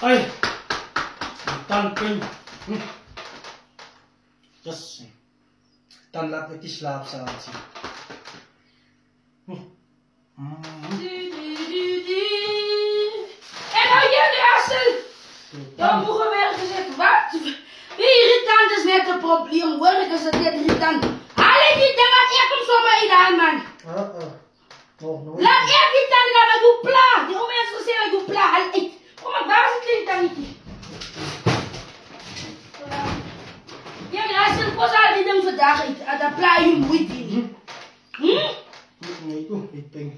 Ai, tandpijn. Yes. Dan laat ik die slaapzaal zien. En nou jullie Hassel! Dan mogen we gezegd, wat? Wie irritant is net een probleem, hoor ik is het net irritant. Haal ik die ding aan, ik kom zomaar in de hand, man. Laat ik die ding aan, maar doe pla. Die oude mensen zeggen, doe pla. Haal ik. Kom maar, waar is het ding dan niet? Ja, Hassel, pas al die ding vandaag uit. Dat pla je moeite niet. Nee, ik denk.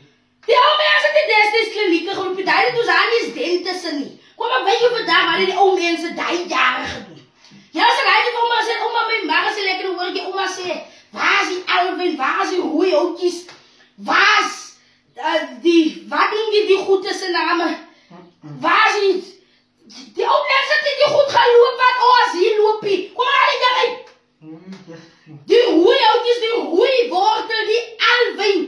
Die oude mensen die destijds klinieken geroepen, daar doen ze aan die dentisten niet. Kom maar, weet je vandaag waar die oude mensen 3-jarigen doen. Ja, ze rijden van oma zegt, oma mijn maag is lekker, dan hoor ik je oma zeggen, waar is die Alvin, waar is die roeiootjes, waar is die, wat noem je die goed tussen namen, waar is die oude mensen die goed gaan lopen, wat oors hier lopen, kom maar die daarin. Die roeiootjes, die roeiwortel, die Alvin,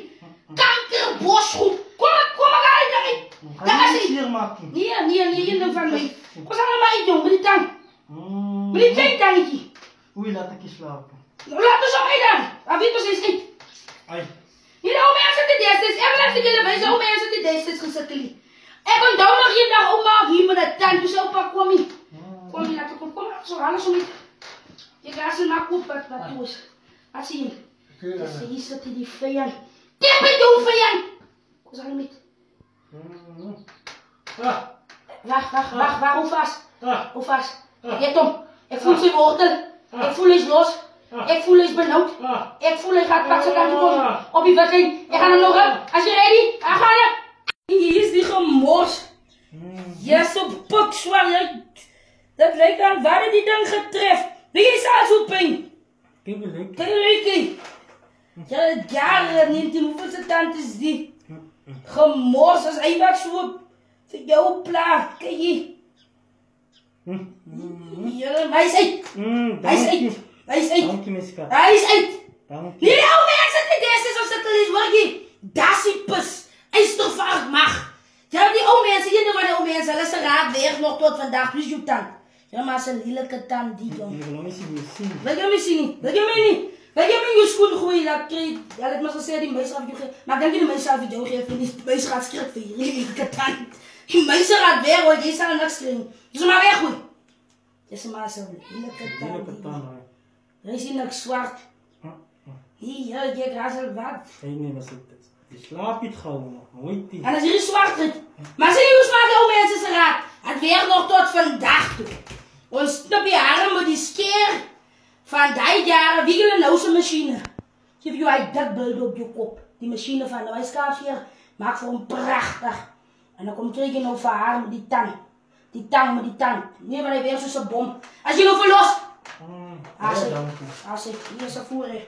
kankerbosgoed, kom maar die daarin. Daar is hij. Nee, je doet van mij. Kom maar uit, jongen, met die tang. Met die twee tangetje. Oei, laat ik je slapen. Laat me zo mee dan. Wat weet precies niet. Jullie oude mensen die destijds, en laat ik jullie bij zo'n mensen die destijds gezet jullie. Ik ben daar nog hier dag oma hier met dat tand, dus opa kom hier. Kom hier, laat ik kom, zo alles zo niet. Je gaat ze maar koop wat toe is. Wat zie je? Hier zit die vijand. Dit ben je vijand. Kom zo niet. Wacht, hoe vast? Get om. Ik voel zijn wortel. Ik voel hij los. Ik voel hij benauwd. Ik voel hij gaat pakken kant komen. Op die wetting. Ik ga hem nog op. Als je ready? Ga gaan. Hier is die gemors. Yes, zo puk zwaar. Dat lijkt aan waar die dan getreft. Wie is aanzoeping? Kijk. Ja, jaren neemt hij. Hoeveelste tand is die? Gemors, als hij wat zo. Voor jouw plaat, kijk hier. Ja, hij is uit. Hij is uit. Dank je, Miska. Hij is uit. Dank je. Nee, oude mensen die deze of zitten is worgie. Dasipus. Is toch vaak mag. Ja, die oude mensen, hier doen we de oude mensen. Dat is een raad weg nog tot vandaag. Dus je tand. Ja, maar zijn lelijke tand die dan. Ik wil hem zien. Wil je me zien? Wil je me niet? Wil je me je schoen gooien? Dat kreeg. Ja, dat mag wel zeggen die meisje af je geeft. Maar ik denk dat de meisje af je geeft. Die meisje gaat schrik voor je lelijke tand. Die meisje gaat weg hoor. Die is aan niks kring. Dus maar weg hoor. Dus maar zo lelijke tand. Er is hier niks zwart. Hier, je gaat zo wat. Nee, maar je slaapt niet gewoon nog. Nooit die. En als hier zwart is. Maar zie je hoe smaak de oude mensen ze raad? Het weer nog tot vandaag toe. Ons op je haren met die skeer van die jaren wiegelen nou zo'n machine. Geef je uit dat beeld op je kop. Die machine van de wijskaapsheer maakt voor een prachtig. En dan komt er nou van haar met die tang. Die tang met die tang. Nee, maar hij weer zo'n bom. Als je nou verlost. Als ik, hier is een voerrecht.